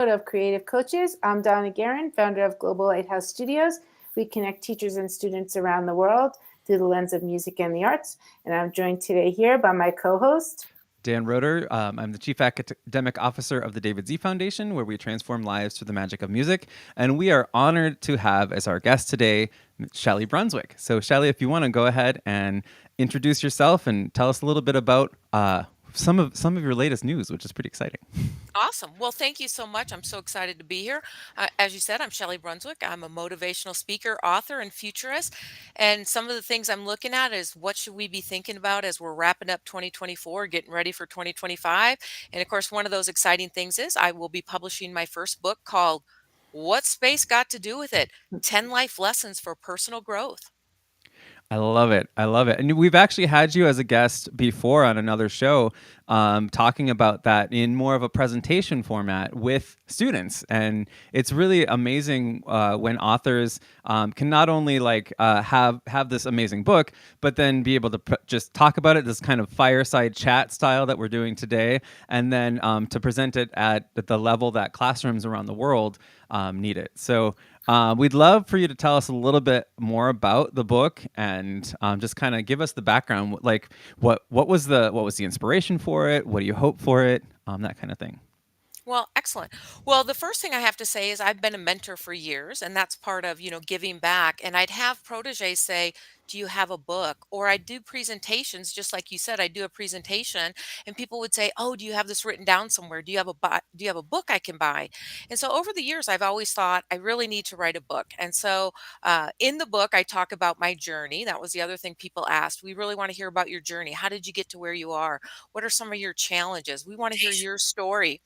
Of Creative Coaches. I'm Donna Guerin, founder of Global Lighthouse Studios. We connect teachers and students around the world through the lens of music and the arts. And I'm joined today here by my co-host, Dan Roeder. I'm the Chief Academic Officer of the David Z Foundation, where we transform lives through the magic of music. And we are honored to have as our guest today, Shelli Brunswick. So, Shelli, if you want to go ahead and introduce yourself and tell us a little bit about some of your latest news, which is pretty exciting. Awesome. Well, thank you so much. I'm so excited to be here. As you said, I'm Shelli Brunswick. I'm a motivational speaker, author, and futurist. And some of the things I'm looking at is what should we be thinking about as we're wrapping up 2024, getting ready for 2025. And of course, one of those exciting things is I will be publishing my first book called What's Space Got to Do with It? 10 Life Lessons for Personal Growth. I love it. I love it. And we've actually had you as a guest before on another show, talking about that in more of a presentation format with students. And it's really amazing when authors can not only have this amazing book, but then be able to just talk about it, this kind of fireside chat style that we're doing today, and then to present it at the level that classrooms around the world need it. So we'd love for you to tell us a little bit more about the book and just kind of give us the background. Like, what was the inspiration for it? What do you hope for it? That kind of thing. Well, excellent. Well, the first thing I have to say is I've been a mentor for years, and that's part of, giving back. And I'd have proteges say, "Do you have a book?" Or I do presentations, just like you said, I do a presentation, and people would say, "Oh, do you have this written down somewhere? Do you have a book I can buy?" And so over the years, I've always thought I really need to write a book. And so in the book, I talk about my journey. That was the other thing people asked. We really want to hear about your journey. How did you get to where you are? What are some of your challenges? We want to hear your story.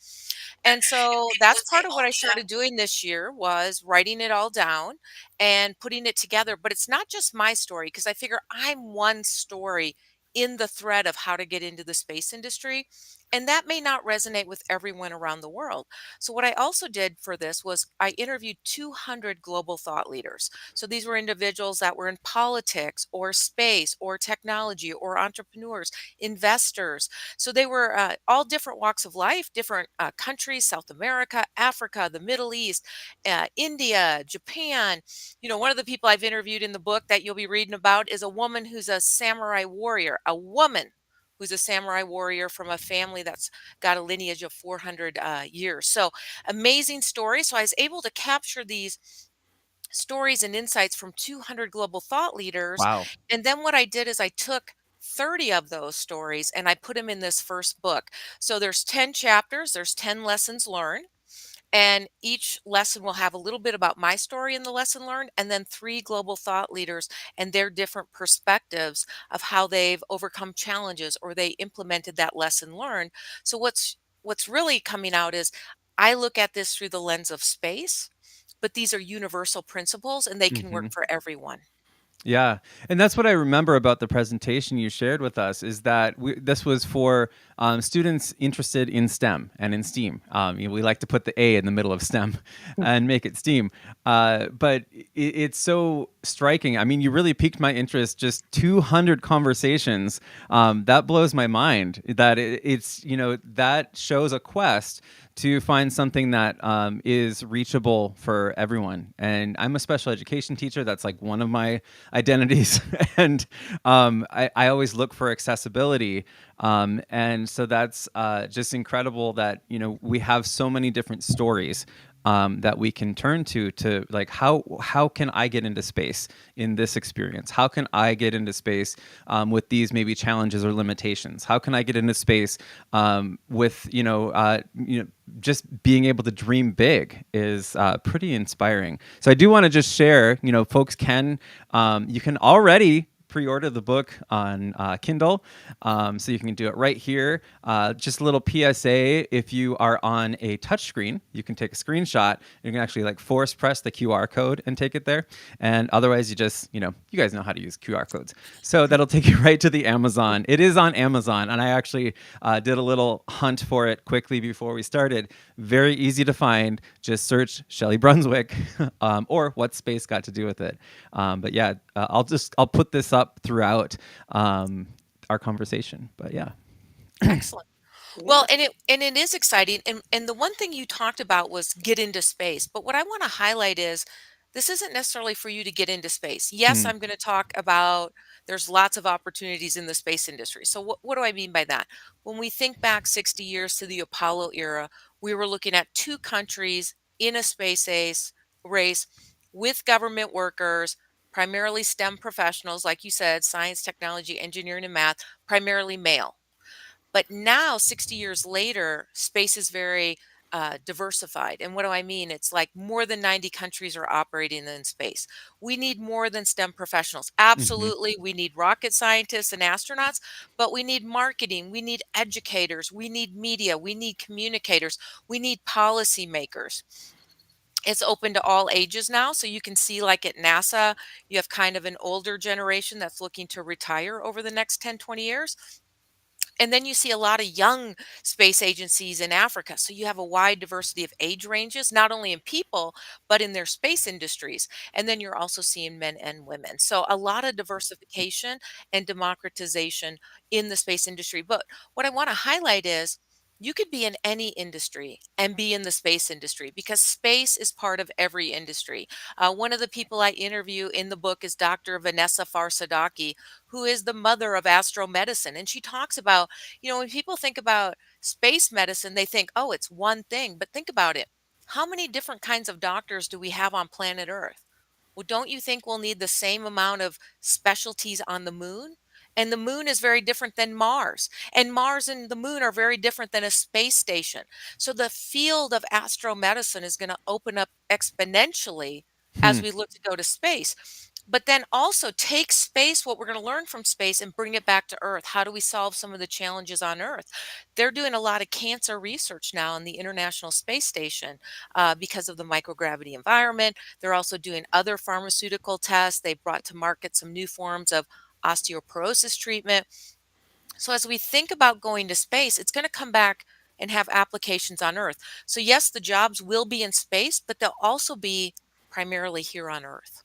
And so that's part of what I started doing this year was writing it all down and putting it together. But it's not just my story because I figure I'm one story in the thread of how to get into the space industry. And that may not resonate with everyone around the world. So, what I also did for this was I interviewed 200 global thought leaders. So, these were individuals that were in politics or space or technology or entrepreneurs, investors. So they were all different walks of life, different countries, South America, Africa, the Middle East, India, Japan. One of the people I've interviewed in the book that you'll be reading about is a woman who's a samurai warrior, a woman who's a samurai warrior from a family that's got a lineage of 400 years. So amazing story. So I was able to capture these stories and insights from 200 global thought leaders. Wow. And then what I did is I took 30 of those stories and I put them in this first book. So there's 10 chapters, there's 10 lessons learned. And each lesson will have a little bit about my story in the lesson learned, and then three global thought leaders and their different perspectives of how they've overcome challenges or they implemented that lesson learned. So what's really coming out is I look at this through the lens of space, but these are universal principles and they can work Hmm. for everyone. Yeah, and that's what I remember about the presentation you shared with us is that this was for students interested in STEM and in STEAM. We like to put the A in the middle of STEM and make it STEAM. But it's so striking. I mean, you really piqued my interest. Just 200 conversations. That blows my mind. That it's that shows a quest to find something that is reachable for everyone. And I'm a special education teacher. That's like one of my identities. And I always look for accessibility. And so that's just incredible that, we have so many different stories that we can turn to like how can I get into space in this experience? How can I get into space with these maybe challenges or limitations? How can I get into space with just being able to dream big is pretty inspiring. So I do want to just share, folks can you can already pre-order the book on Kindle. So you can do it right here. Just a little PSA, if you are on a touchscreen, you can take a screenshot. You can actually like force press the QR code and take it there. And otherwise you just, you guys know how to use QR codes. So that'll take you right to the Amazon. It is on Amazon. And I actually did a little hunt for it quickly before we started. Very easy to find. Just search Shelli Brunswick or What Space Got to Do with It. But yeah, I'll put this up throughout our conversation. But yeah. Excellent. Well, Yeah. and it is exciting, and the one thing you talked about was get into space, but what I wanna highlight is this isn't necessarily for you to get into space. Yes, Mm, I'm gonna talk about there's lots of opportunities in the space industry. So what do I mean by that? When we think back 60 years to the Apollo era, we were looking at 2 countries in a space race with government workers, primarily STEM professionals, like you said, science, technology, engineering, and math, primarily male. But now, 60 years later, space is very diversified. And what do I mean? It's like more than 90 countries are operating in space. We need more than STEM professionals. mhm, Absolutely. We need rocket scientists and astronauts, but we need marketing. We need educators. We need media. We need communicators. We need policymakers. It's open to all ages now. So you can see, like at NASA, you have kind of an older generation that's looking to retire over the next 10, 20 years. And then you see a lot of young space agencies in Africa. So you have a wide diversity of age ranges, not only in people, but in their space industries. And then you're also seeing men and women. So a lot of diversification and democratization in the space industry. But what I want to highlight is you could be in any industry and be in the space industry because space is part of every industry. One of the people I interview in the book is Dr. Vanessa Farsadaki, who is the mother of astromedicine. And she talks about, when people think about space medicine, they think, oh, it's one thing. But think about it. How many different kinds of doctors do we have on planet Earth? Well, don't you think we'll need the same amount of specialties on the moon? And the moon is very different than Mars. And Mars and the moon are very different than a space station. So the field of astromedicine is going to open up exponentially as hmm. we look to go to space. But then also take space, what we're going to learn from space, and bring it back to Earth. How do we solve some of the challenges on Earth? They're doing a lot of cancer research now in the International Space Station because of the microgravity environment. They're also doing other pharmaceutical tests. They brought to market some new forms of osteoporosis treatment. So as we think about going to space, it's going to come back and have applications on Earth. So yes, the jobs will be in space, but they'll also be primarily here on Earth.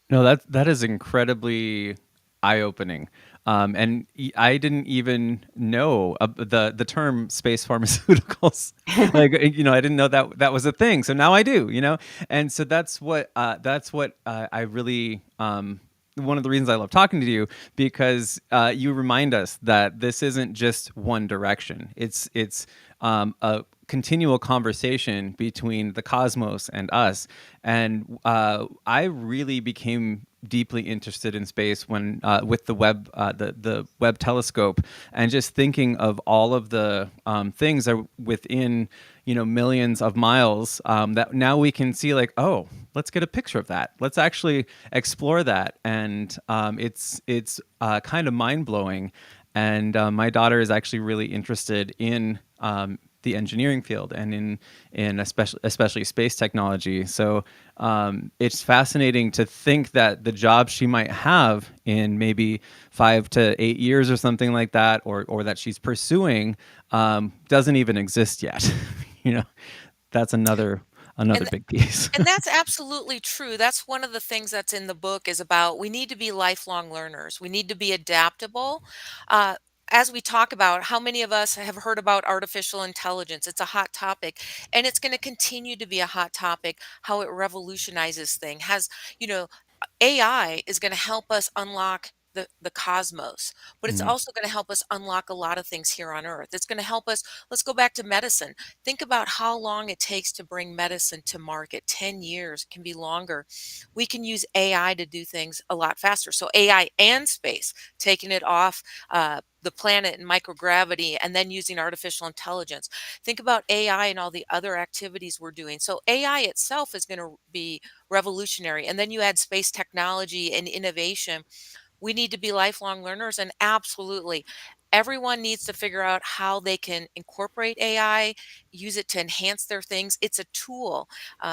No, that is incredibly eye-opening. And I didn't even know the term space pharmaceuticals. Like, I didn't know that that was a thing. So now I do. And so that's what I really one of the reasons I love talking to you, because you remind us that this isn't just one direction. It's a continual conversation between the cosmos and us. And I really became deeply interested in space when with the Webb telescope, and just thinking of all of the things that are within millions of miles, that now we can see, like, oh, let's get a picture of that. Let's actually explore that, and it's kind of mind blowing. And my daughter is actually really interested in the engineering field and in especially space technology. So it's fascinating to think that the job she might have in maybe 5 to 8 years or something like that, or that she's pursuing, doesn't even exist yet. you know, that's another And big piece. And that's absolutely true. That's one of the things that's in the book is about we need to be lifelong learners. We need to be adaptable. Uh, as we talk about, how many of us have heard about artificial intelligence? It's a hot topic, and it's going to continue to be a hot topic. How it revolutionizes things you know, AI is going to help us unlock the cosmos, but it's Mhm. also going to help us unlock a lot of things here on Earth. It's going to help us. Let's go back to medicine. Think about how long it takes to bring medicine to market. 10 years can be longer. We can use AI to do things a lot faster. So, AI and space, taking it off the planet and microgravity, and then using artificial intelligence. Think about AI and all the other activities we're doing. So, AI itself is going to be revolutionary. And then you add space technology and innovation. We need to be lifelong learners, and absolutely everyone needs to figure out how they can incorporate AI, use it to enhance their things. It's a tool.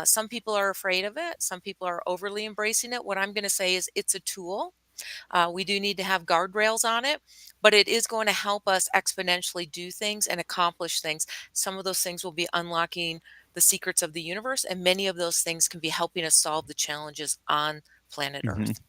Some people are afraid of it, some people are overly embracing it. What I'm going to say is it's a tool. We do need to have guardrails on it, but it is going to help us exponentially do things and accomplish things. Some of those things will be unlocking the secrets of the universe, and many of those things can be helping us solve the challenges on planet Mhm. Earth.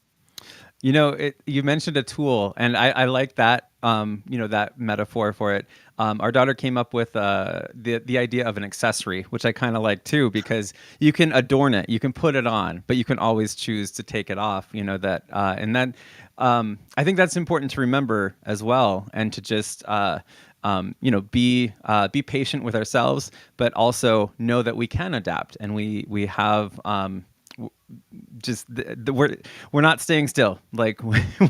You mentioned a tool, and I like that. That metaphor for it. Our daughter came up with the idea of an accessory, which I kind of like too, because you can adorn it, you can put it on, but you can always choose to take it off. I think that's important to remember as well, and to just be patient with ourselves, but also know that we can adapt, and we have just we're not staying still, like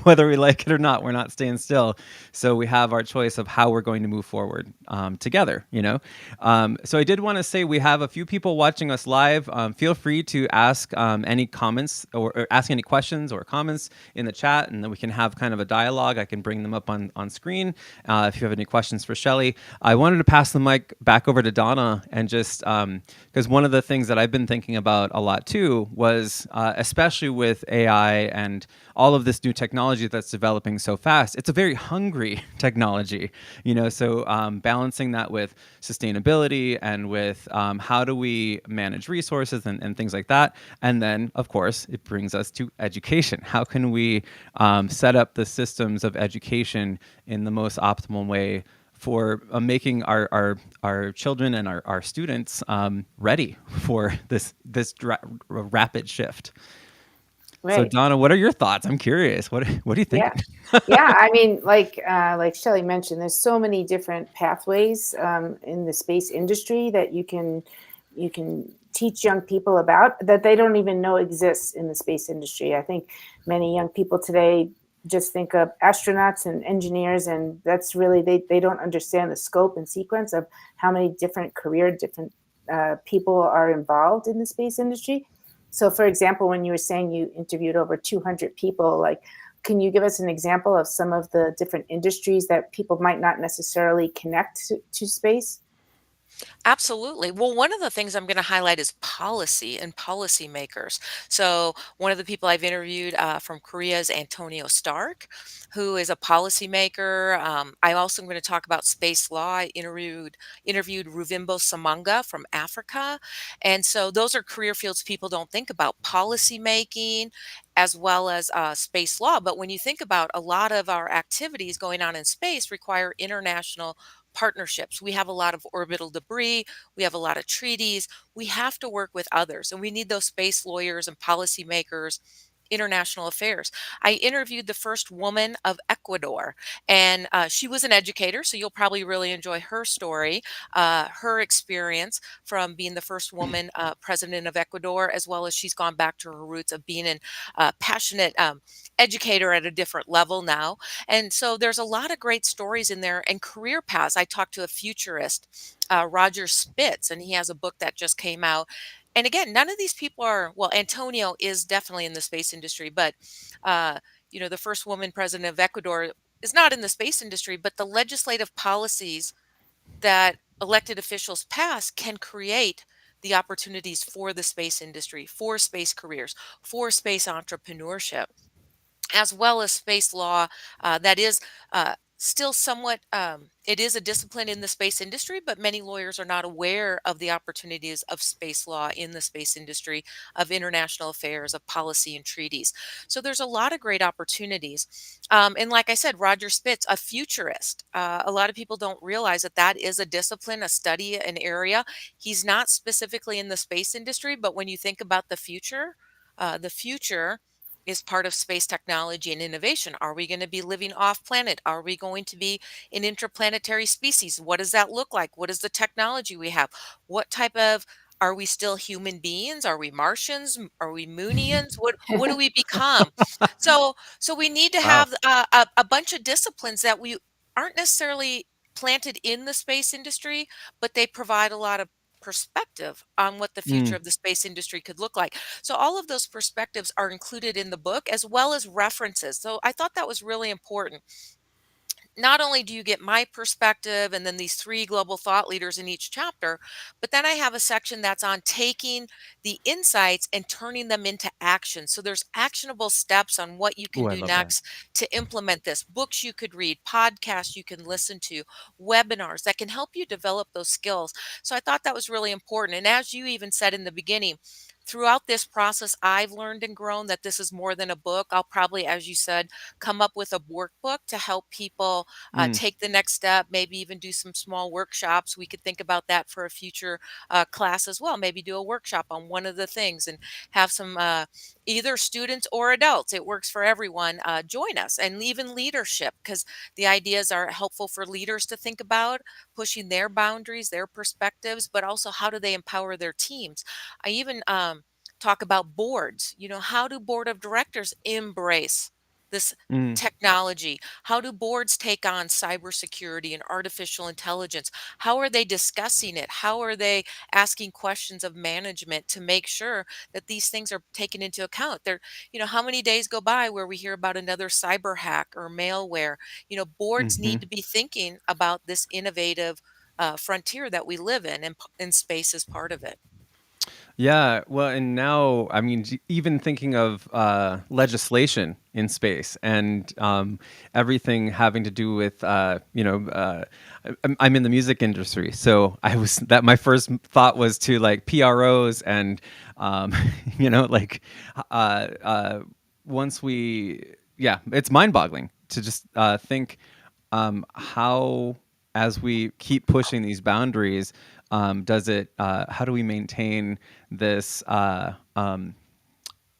whether we like it or not, we're not staying still. So we have our choice of how we're going to move forward together, so I did want to say we have a few people watching us live. Feel free to ask any comments, or ask any questions or comments in the chat, and then we can have kind of a dialogue. I can bring them up on screen if you have any questions for Shelli. I wanted to pass the mic back over to Donna, and just because one of the things that I've been thinking about a lot too was, especially with AI and all of this new technology that's developing so fast, it's a very hungry technology, so balancing that with sustainability and with how do we manage resources and things like that. And then, of course, it brings us to education. How can we set up the systems of education in the most optimal way for making our children and our students ready for this rapid shift. So Right. Donna, what are your thoughts? I'm curious. What do you think? Yeah. Yeah. I mean, like Shelly mentioned, there's so many different pathways in the space industry that you can teach young people about that they don't even know exists in the space industry. I think many young people today just think of astronauts and engineers, and that's really they don't understand the scope and sequence of how many different different people are involved in the space industry. So, for example, when you were saying you interviewed over 200 people, like, can you give us an example of some of the different industries that people might not necessarily connect to space? Absolutely. Well, one of the things I'm going to highlight is policy and policymakers. So, one of the people I've interviewed from Korea is Antonio Stark, who is a policymaker. I also am going to talk about space law. I interviewed Ruvimbo Samanga from Africa, and so those are career fields people don't think about: policy making, as well as space law. But when you think about a lot of our activities going on in space require international partnerships. We have a lot of orbital debris, we have a lot of treaties. We have to work with others, and we need those space lawyers and policymakers. International affairs. I interviewed the first woman of Ecuador, and she was an educator, so you'll probably really enjoy her story, her experience from being the first woman president of Ecuador, as well as she's gone back to her roots of being an passionate educator at a different level now. And so there's a lot of great stories in there and career paths. I talked to a futurist, Roger Spitz, and he has a book that just came out. And again, none of these people are, well, Antonio is definitely in the space industry, but, uh, the first woman president of Ecuador is not in the space industry, but the legislative policies that elected officials pass can create the opportunities for the space industry, for space careers, for space entrepreneurship, as well as space law. That is still somewhat, it is a discipline in the space industry, but many lawyers are not aware of the opportunities of space law in the space industry, of international affairs, of policy and treaties. So there's a lot of great opportunities. And like I said, Roger Spitz, a futurist. A lot of people don't realize that that is a discipline, a study, an area. He's not specifically in the space industry, but when you think about the future is part of space technology and innovation. Are we going to be living off planet? Are we going to be an interplanetary species? What does that look like? What is the technology we have? What type of Are we still human beings? Are we Martians? Are we Moonians? What do we become? So we need to Wow. have a bunch of disciplines that we aren't necessarily planted in the space industry, but they provide a lot of perspective on what the future Mm. of the space industry could look like. So all of those perspectives are included in the book, as well as references. So I thought that was really important. Not only do you get my perspective and then these three global thought leaders in each chapter, but then I have a section that's on taking the insights and turning them into action. So there's actionable steps on what you can Oh, I do love that. next to implement this. Books you could read, podcasts you can listen to, webinars that can help you develop those skills. So I thought that was really important. And as you even said in the beginning, throughout this process, I've learned and grown that this is more than a book. I'll probably, as you said, come up with a workbook to help people Mm, take the next step, maybe even do some small workshops. We could think about that for a future class as well. Maybe do a workshop on one of the things and have some either students or adults, it works for everyone, join us, and even leadership, because the ideas are helpful for leaders to think about pushing their boundaries, their perspectives, but also how do they empower their teams. I even talk about boards. How do board of directors embrace this mm, technology? How do boards take on cybersecurity and artificial intelligence? How are they discussing it? How are they asking questions of management to make sure that these things are taken into account? How many days go by where we hear about another cyber hack or malware? Boards need mhm. to be thinking about this innovative frontier that we live in, and space is part of it. Yeah, well, and now, I mean, even thinking of legislation in space and everything having to do with, I'm in the music industry, so I was that my first thought was to like PROs and, um, like uh, uh, once we, yeah, it's mind-boggling to just think how as we keep pushing these boundaries does it how do we maintain this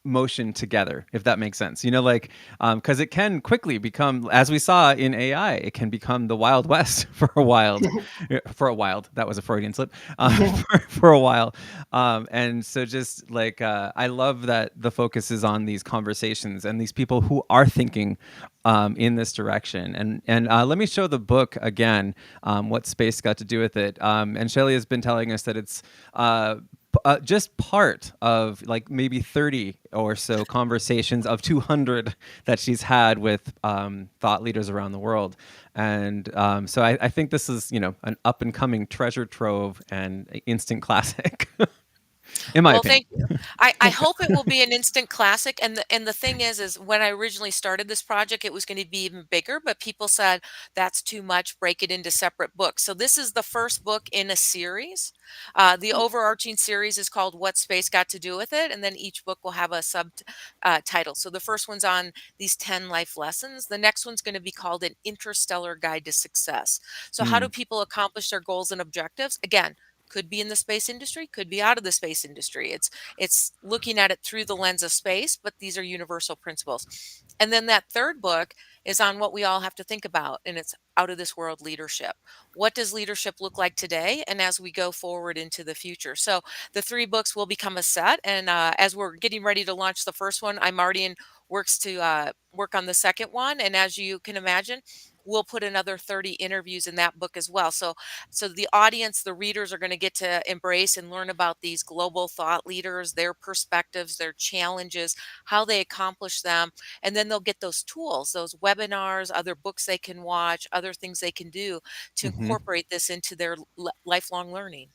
motion together, if that makes sense, like because it can quickly become, as we saw in AI, it can become the wild west for a while. For a while, that was a Freudian slip. For a while, and so just like I love that the focus is on these conversations and these people who are thinking in this direction. And let me show the book again, what space got to do with it. And Shelli has been telling us that it's just part of like maybe 30 or so conversations of 200 that she's had with thought leaders around the world. And so I think this is, an up and coming treasure trove and instant classic, in my Well, opinion. thank you. I hope it will be an instant classic. And the thing is when I originally started this project, it was going to be even bigger, but people said that's too much. Break it into separate books. So this is the first book in a series. The overarching series is called "What Space Got to Do with It," and then each book will have a sub title. So the first one's on these 10 life lessons. The next one's going to be called "An Interstellar Guide to Success." So how do Mm, people accomplish their goals and objectives? Again, could be in the space industry, could be out of the space industry. It's looking at it through the lens of space, but these are universal principles. And then that third book is on what we all have to think about, and it's out of this world leadership. What does leadership look like today and as we go forward into the future? So the three books will become a set, and as we're getting ready to launch the first one, I'm already in works to work on the second one, and as you can imagine, we'll put another 30 interviews in that book as well. So the audience, the readers are going to get to embrace and learn about these global thought leaders, their perspectives, their challenges, how they accomplish them, and then they'll get those tools, those webinars, other books they can watch, other things they can do to mhm. incorporate this into their lifelong learning.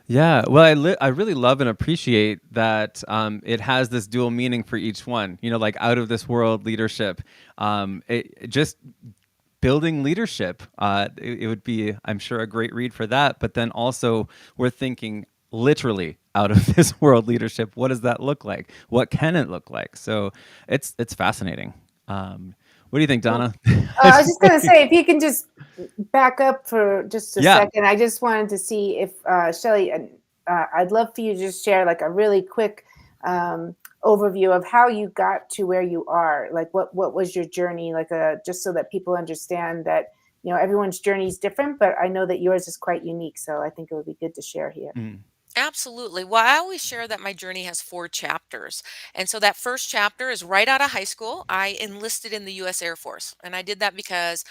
Yeah, well, I really love and appreciate that it has this dual meaning for each one. Like out of this world leadership, it just building leadership. It would be, I'm sure, a great read for that. But then also, we're thinking literally out of this world leadership. What does that look like? What can it look like? So it's fascinating. What do you think, Well, Donna? I was just going to say, if you can just back up for just a Yeah. second, I just wanted to see if Shelli, I'd love for you to just share like a really quick overview of how you got to where you are. Like, what was your journey? Like, just so that people understand that everyone's journey is different, but I know that yours is quite unique. So I think it would be good to share here. Mm, Absolutely. Well, I always share that my journey has four chapters. And so that first chapter is right out of high school. I enlisted in the US Air Force. And I did that because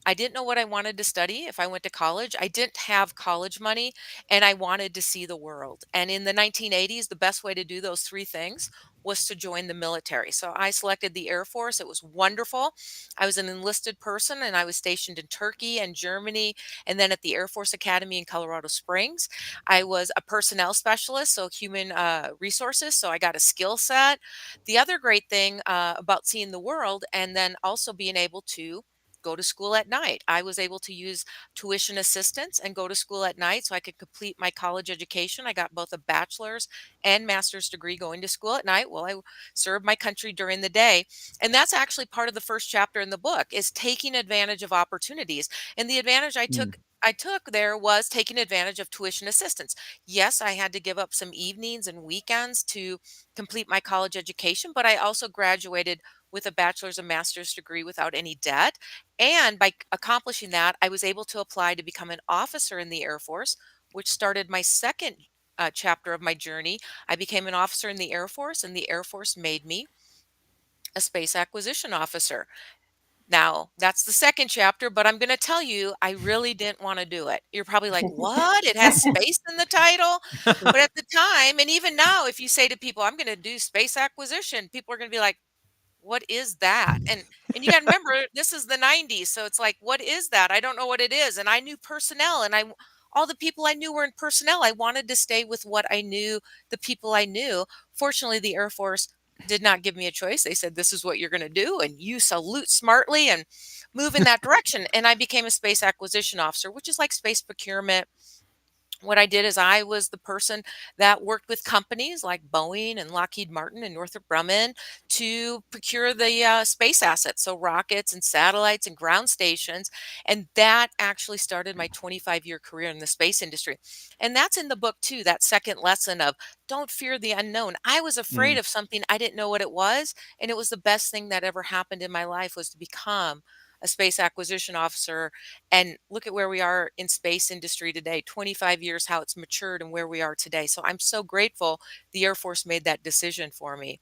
I didn't know what I wanted to study if I went to college. I didn't have college money and I wanted to see the world. And in the 1980s, the best way to do those three things was to join the military. So I selected the Air Force. It was wonderful. I was an enlisted person and I was stationed in Turkey and Germany and then at the Air Force Academy in Colorado Springs. I was a personnel specialist, so human resources. So I got a skill set. The other great thing about seeing the world and then also being able to go to school at night. I was able to use tuition assistance and go to school at night so I could complete my college education. I got both a bachelor's and master's degree going to school at night while I served my country during the day. And that's actually part of the first chapter in the book is taking advantage of opportunities. And the advantage Mm. I took there was taking advantage of tuition assistance. Yes, I had to give up some evenings and weekends to complete my college education, but I also graduated with a bachelor's and master's degree without any debt. And by accomplishing that, I was able to apply to become an officer in the Air Force, which started my second chapter of my journey. I became an officer in the Air Force, and the Air Force made me a space acquisition officer. Now, that's the second chapter, but I'm going to tell you, I really didn't want to do it. You're probably like, what? It has space in the title? But at the time, and even now, if you say to people, I'm going to do space acquisition, people are going to be like, what is that? And you got to remember this is the 90s, so it's like what is that? I don't know what it is. And I knew personnel and all the people I knew were in personnel. I wanted to stay with what I knew, the people I knew. Fortunately, the Air Force did not give me a choice. They said this is what you're going to do and you salute smartly and move in that direction. And I became a space acquisition officer, which is like space procurement. What I did is I was the person that worked with companies like Boeing and Lockheed Martin and Northrop Grumman to procure the space assets, so rockets and satellites and ground stations. And that actually started my 25-year career in the space industry. And that's in the book too, that second lesson of don't fear the unknown. I was afraid Mm. of something I didn't know what it was, and it was the best thing that ever happened in my life was to become a space acquisition officer and look at where we are in space industry today, 25 years, how it's matured and where we are today. So I'm so grateful the Air Force made that decision for me.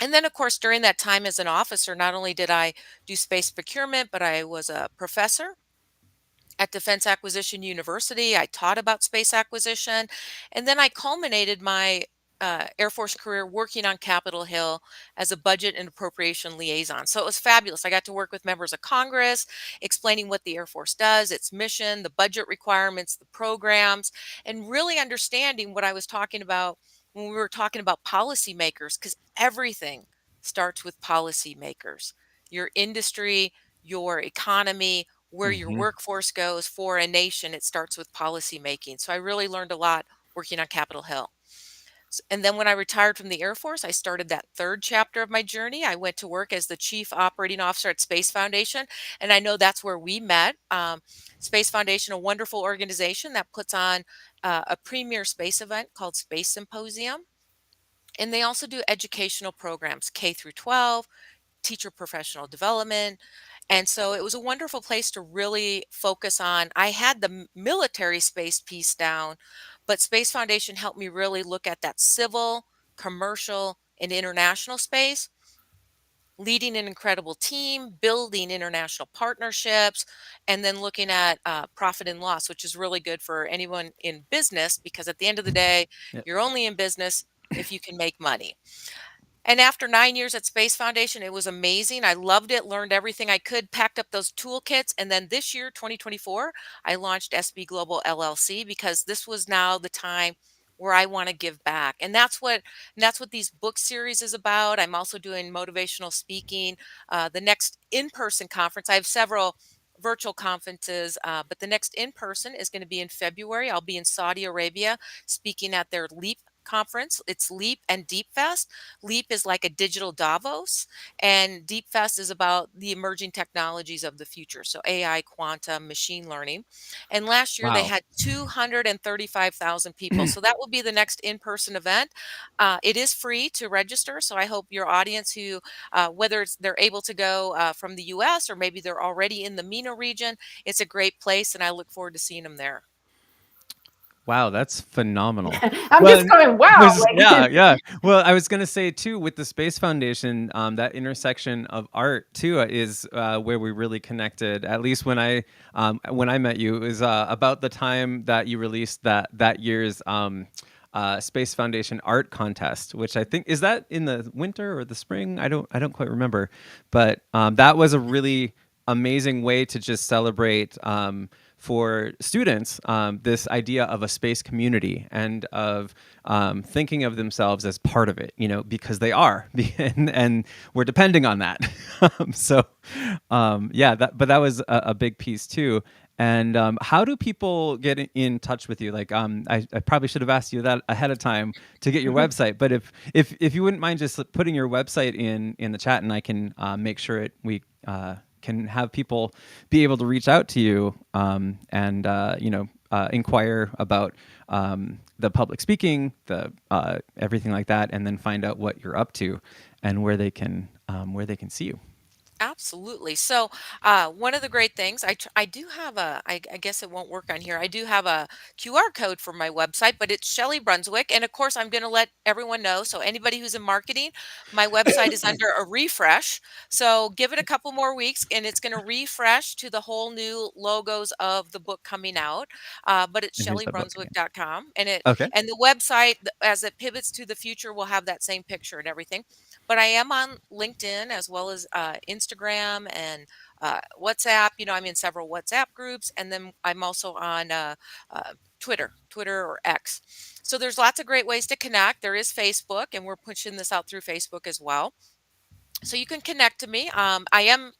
And then, of course, during that time as an officer, not only did I do space procurement, but I was a professor at Defense Acquisition University. I taught about space acquisition. And then I culminated my Air Force career working on Capitol Hill as a budget and appropriation liaison. So it was fabulous. I got to work with members of Congress, explaining what the Air Force does, its mission, the budget requirements, the programs, and really understanding what I was talking about when we were talking about policymakers, because everything starts with policymakers. Your industry, your economy, where your Hmm. workforce goes for a nation, it starts with policy making. So I really learned a lot working on Capitol Hill. And then when I retired from the Air Force, I started that third chapter of my journey. I went to work as the chief operating officer at Space Foundation. And I know that's where we met. Space Foundation, a wonderful organization that puts on a premier space event called Space Symposium. And they also do educational programs, K through 12, teacher professional development. And so it was a wonderful place to really focus on. I had the military space piece down, but Space Foundation helped me really look at that civil, commercial, and international space, leading an incredible team, building international partnerships, and then looking at profit and loss, which is really good for anyone in business because at the end of the day, Yeah. you're only in business if you can make money. And after 9 years at Space Foundation, it was amazing. I loved it, learned everything I could, packed up those toolkits. And then this year, 2024, I launched SB Global LLC because this was now the time where I want to give back. And that's what these book series is about. I'm also doing motivational speaking. The next in-person conference, I have several virtual conferences, but the next in-person is going to be in February. I'll be in Saudi Arabia speaking at their LEAP conference. It's LEAP and Deep Fest. LEAP is like a digital Davos, and Deep Fest is about the emerging technologies of the future. So AI, quantum, machine learning. And last year they Wow. had 235,000 people. So that will be the next in-person event. It is free to register. So I hope your audience who, whether they're able to go from the US or maybe they're already in the MENA region, it's a great place. And I look forward to seeing them there. Wow, that's phenomenal. I'm Well, just going, wow. yeah, Like, yeah. Well, I was gonna say too, with the Space Foundation, that intersection of art too is where we really connected. At least when I met you, it was about the time that you released that year's Space Foundation art contest, which I think is that in the winter or the spring. I don't quite remember, but that was a really amazing way to just celebrate for students this idea of a space community and of thinking of themselves as part of it, because they are, and we're depending on that. So, yeah, but that was a big piece too. And how do people get in touch with you? Like, I probably should have asked you that ahead of time to get your website. But if you wouldn't mind just putting your website in the chat, and I can make sure we can have people be able to reach out to you and inquire about the public speaking, the everything like that, and then find out what you're up to and where they can see you. Absolutely. So, one of the great things I do have I guess it won't work on here. I do have a QR code for my website, but it's Shelly Brunswick. And of course, I'm going to let everyone know. So, anybody who's in marketing, my website is under a refresh. So, give it a couple more weeks and it's going to refresh to the whole new logos of the book coming out. But it's And here's the book again. shellybrunswick.com. Okay. And the website, as it pivots to the future, will have that same picture and everything. But I am on LinkedIn as well as Instagram and WhatsApp. I'm in several WhatsApp groups, and then I'm also on Twitter or X. So there's lots of great ways to connect. There is Facebook, and we're pushing this out through Facebook as well. So you can connect to me. I am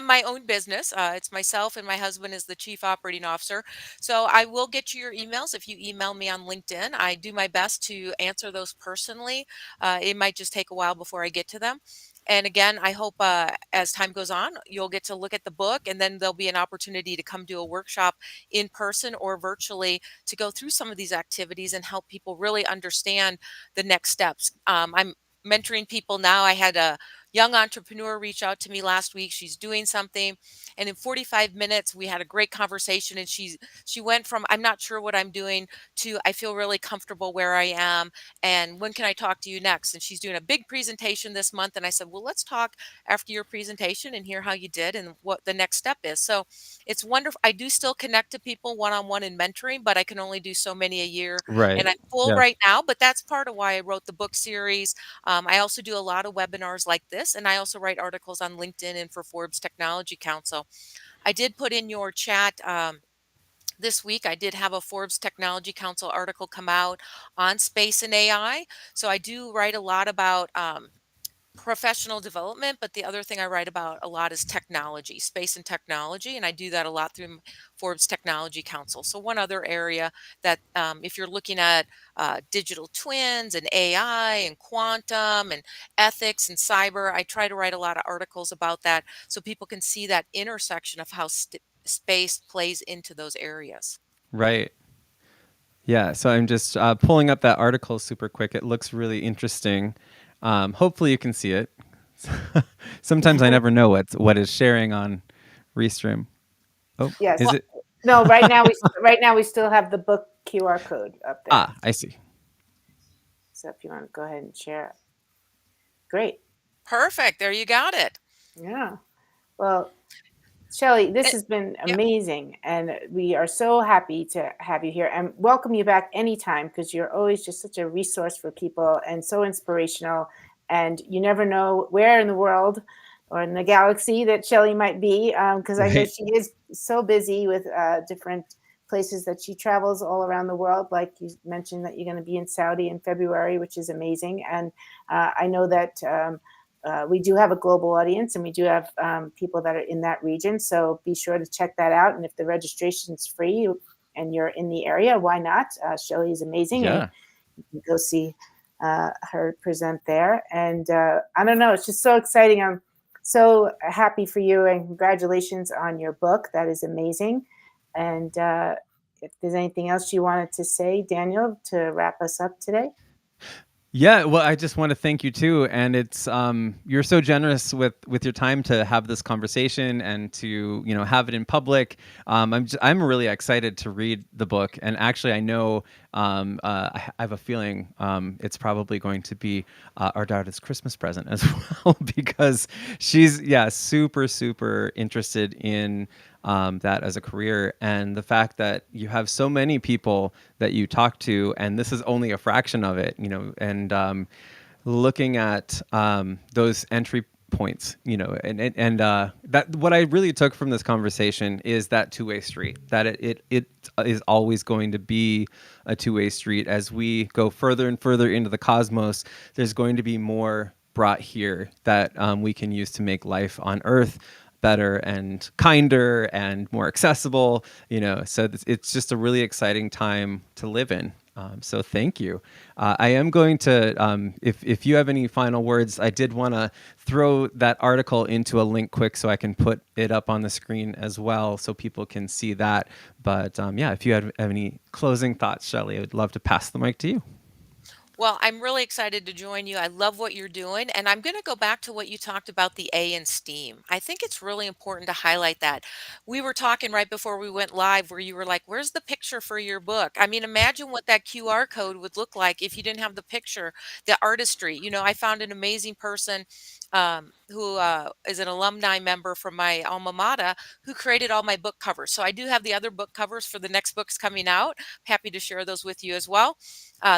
my own business. It's myself and my husband is the chief operating officer. So I will get you your emails if you email me on LinkedIn. I do my best to answer those personally. It might just take a while before I get to them. And again, I hope as time goes on, you'll get to look at the book, and then there'll be an opportunity to come do a workshop in person or virtually to go through some of these activities and help people really understand the next steps. I'm mentoring people now. I had a young entrepreneur reach out to me last week. She's doing something, and in 45 minutes we had a great conversation, and she went from I'm not sure what I'm doing to I feel really comfortable where I am, and when can I talk to you next? And she's doing a big presentation this month, and I said, well, let's talk after your presentation and hear how you did and what the next step is. So it's wonderful. I do still connect to people one-on-one in mentoring, but I can only do so many a year, Right. and I'm full Yeah. right now, but that's part of why I wrote the book series. I also do a lot of webinars like this, and I also write articles on LinkedIn and for Forbes Technology Council. I did put in your chat this week. I did have a Forbes Technology Council article come out on space and AI. So I do write a lot about professional development, but the other thing I write about a lot is technology, space and technology, and I do that a lot through Forbes Technology Council. So one other area that if you're looking at digital twins and AI and quantum and ethics and cyber, I try to write a lot of articles about that so people can see that intersection of how space plays into those areas. Right. Yeah. So I'm just pulling up that article super quick. It looks really interesting. Hopefully you can see it. Sometimes I never know what is sharing on Restream. Oh, Yes. is it? No, right now we still have the book QR code up there. I see. So if you want to go ahead and share it. Great. Perfect. There you got it. Yeah. Well, Shelli, this It- has been yeah. amazing, and we are so happy to have you here and welcome you back anytime, because you're always just such a resource for people and so inspirational. And you never know where in the world or in the galaxy that Shelli might be, because I know Right. she is so busy with different places that she travels all around the world. Like you mentioned that you're going to be in Saudi in February, which is amazing. And I know that we do have a global audience, and we do have people that are in that region. So be sure to check that out. And if the registration is free and you're in the area, why not? Shelli is amazing. Yeah. And you can go see her present there. And I don't know, it's just so exciting. I'm so happy for you, and congratulations on your book. That is amazing. And if there's anything else you wanted to say, Daniel, to wrap us up today. Yeah, well, I just want to thank you too, and it's you're so generous with your time to have this conversation and to have it in public. I'm really excited to read the book, and actually, I know I have a feeling it's probably going to be our daughter's Christmas present as well, because she's super interested in that as a career, and the fact that you have so many people that you talk to, and this is only a fraction of it, and looking at those entry points, and that what I really took from this conversation is that two-way street, that it is always going to be a two-way street. As we go further and further into the cosmos, there's going to be more brought here that we can use to make life on Earth better and kinder and more accessible, so it's just a really exciting time to live in. So thank you. I am going to, if you have any final words, I did want to throw that article into a link quick so I can put it up on the screen as well so people can see that. But yeah, if you have any closing thoughts, Shelli, I would love to pass the mic to you. Well, I'm really excited to join you. I love what you're doing. And I'm going to go back to what you talked about the A in STEAM. I think it's really important to highlight that. We were talking right before we went live where you were like, where's the picture for your book? I mean, imagine what that QR code would look like if you didn't have the picture, the artistry. I found an amazing person who is an alumni member from my alma mater who created all my book covers. So I do have the other book covers for the next books coming out. Happy to share those with you as well.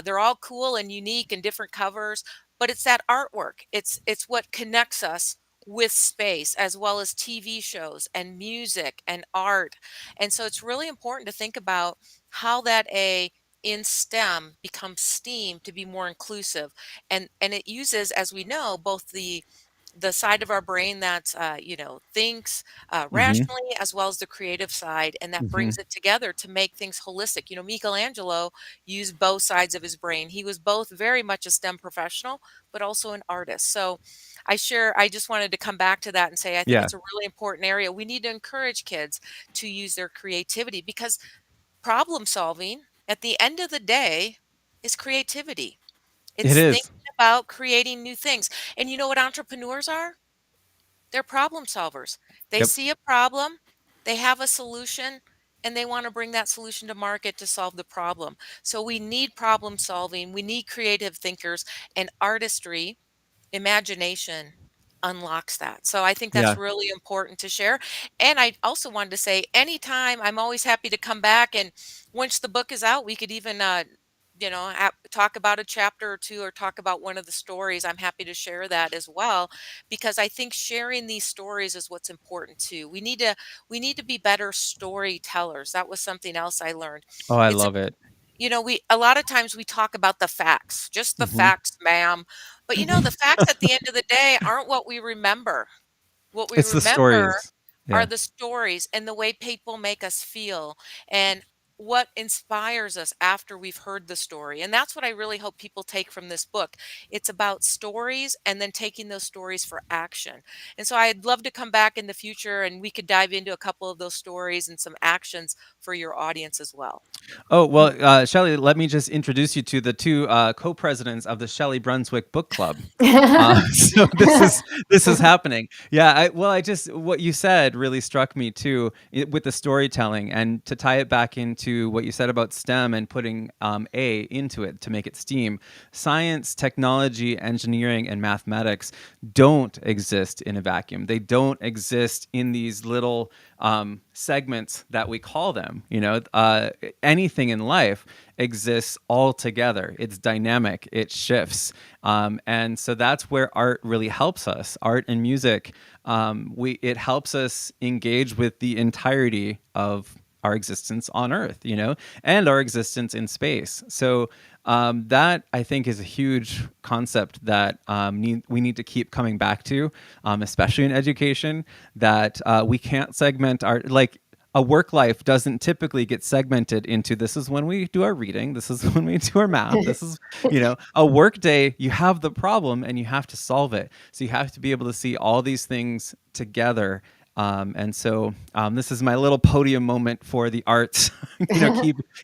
They're all cool and unique and different covers, but it's that artwork. It's what connects us with space as well as TV shows and music and art. And so it's really important to think about how that A in STEM becomes STEAM to be more inclusive. And it uses, as we know, both the side of our brain that's thinks Mm-hmm. rationally as well as the creative side, and that Mm-hmm. brings it together to make things holistic. Michelangelo used both sides of his brain. He was both very much a STEM professional but also an artist. So I just wanted to come back to that and say I think Yeah, it's a really important area. We need to encourage kids to use their creativity, because problem solving at the end of the day is creativity. it It's is. thinking about creating new things. And you know what entrepreneurs are? They're problem solvers. They Yep. see a problem, they have a solution, and they want to bring that solution to market to solve the problem. So we need problem solving, we need creative thinkers, and artistry, imagination unlocks that. So I think that's Yeah. really important to share. And I also wanted to say, anytime, I'm always happy to come back. And once the book is out, we could even, talk about a chapter or two or talk about one of the stories. I'm happy to share that as well, because I think sharing these stories is what's important too. We need to be better storytellers. That was something else I learned. Oh, I It's love it. we a lot of times we talk about the facts, just the Hmm. facts, ma'am. But the facts at the end of the day aren't what we remember. What we It's the remember stories. are Yeah. the stories and the way people make us feel and what inspires us after we've heard the story. And that's what I really hope people take from this book. It's about stories and then taking those stories for action. And so I'd love to come back in the future and we could dive into a couple of those stories and some actions for your audience as well. Oh, well, Shelli, let me just introduce you to the two co-presidents of the Shelli Brunswick Book Club. So this is happening. Yeah, I just what you said really struck me too, with the storytelling, and to tie it back into what you said about STEM and putting A into it to make it STEAM. Science, technology, engineering, and mathematics don't exist in a vacuum. They don't exist in these little segments that we call them. Anything in life exists all together. It's dynamic. It shifts, and so that's where art really helps us. Art and music, it helps us engage with the entirety of our existence on Earth, and our existence in space. So that, I think, is a huge concept that we need to keep coming back to, especially in education. That we can't segment our, like, a work life doesn't typically get segmented into, this is when we do our reading, this is when we do our math, this is, a work day. You have the problem and you have to solve it. So you have to be able to see all these things together. And so this is my little podium moment for the arts,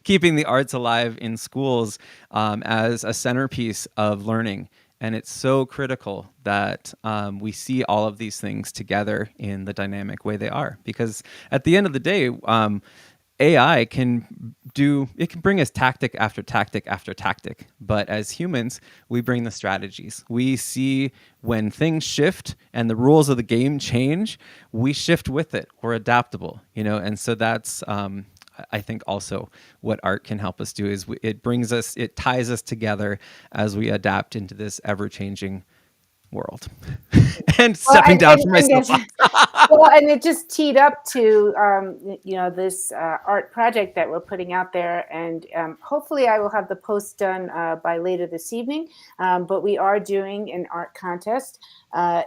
keeping the arts alive in schools as a centerpiece of learning. And it's so critical that we see all of these things together in the dynamic way they are. Because at the end of the day, AI can bring us tactic after tactic after tactic. But as humans, we bring the strategies. We see when things shift and the rules of the game change, we shift with it. We're adaptable, and so that's I think also what art can help us do is it ties us together as we adapt into this ever-changing world. And Well, stepping down from my soapbox. well, and it just teed up to this art project that we're putting out there, and hopefully I will have the post done by later this evening. But we are doing an art contest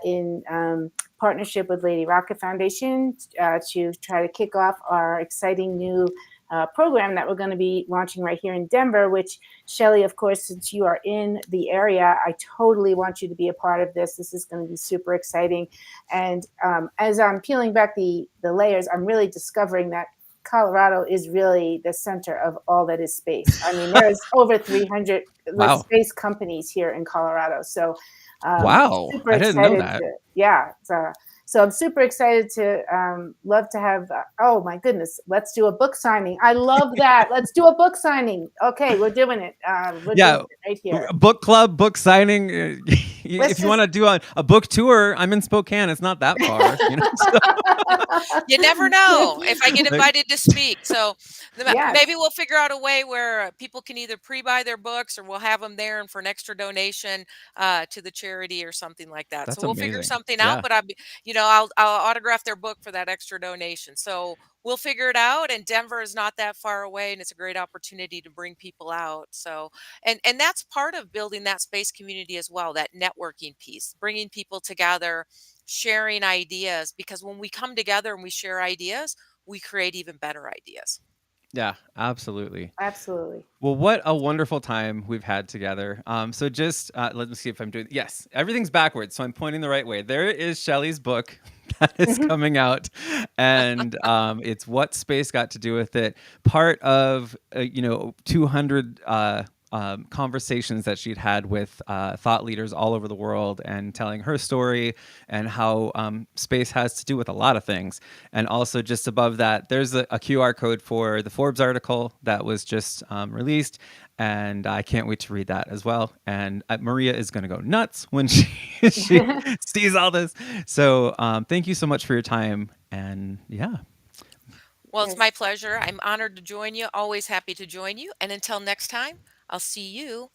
in partnership with Lady Rocket Foundation to try to kick off our exciting new program that we're going to be launching right here in Denver, which Shelli, of course, since you are in the area, I totally want you to be a part of this. This is going to be super exciting. And as I'm peeling back the layers, I'm really discovering that Colorado is really the center of all that is space. I mean, there's over 300 Wow. space companies here in Colorado. So Wow. super I didn't know excited that. to, yeah. So I'm super excited to love to have, oh my goodness, let's do a book signing. I love that. Let's do a book signing. Okay, we're doing it. We're Yeah. doing it right here. Book club, book signing. If you want to do a book tour, I'm in Spokane. It's not that far. So, You never know if I get invited to speak. So Yes. maybe we'll figure out a way where people can either pre-buy their books or we'll have them there and for an extra donation to the charity or something like that. that's So we'll figure amazing. something Yeah. out, but I'll autograph their book for that extra donation. So we'll figure it out. And Denver is not that far away, and it's a great opportunity to bring people out. So and that's part of building that space community as well, that networking piece, bringing people together, sharing ideas, because when we come together and we share ideas, we create even better ideas. Yeah, absolutely. Absolutely. Well, what a wonderful time we've had together. So just let me see if I'm doing. Yes, everything's backwards, so I'm pointing the right way. There is Shelli's book that is coming out, and it's What Space Got to Do with It. Part of 200 conversations that she'd had with thought leaders all over the world, and telling her story and how space has to do with a lot of things. And also just above that, there's a QR code for the Forbes article that was just released. And I can't wait to read that as well. And Maria is going to go nuts when she sees all this. So thank you so much for your time. And yeah. Well, it's Yes. my pleasure. I'm honored to join you. Always happy to join you. And until next time, I'll see you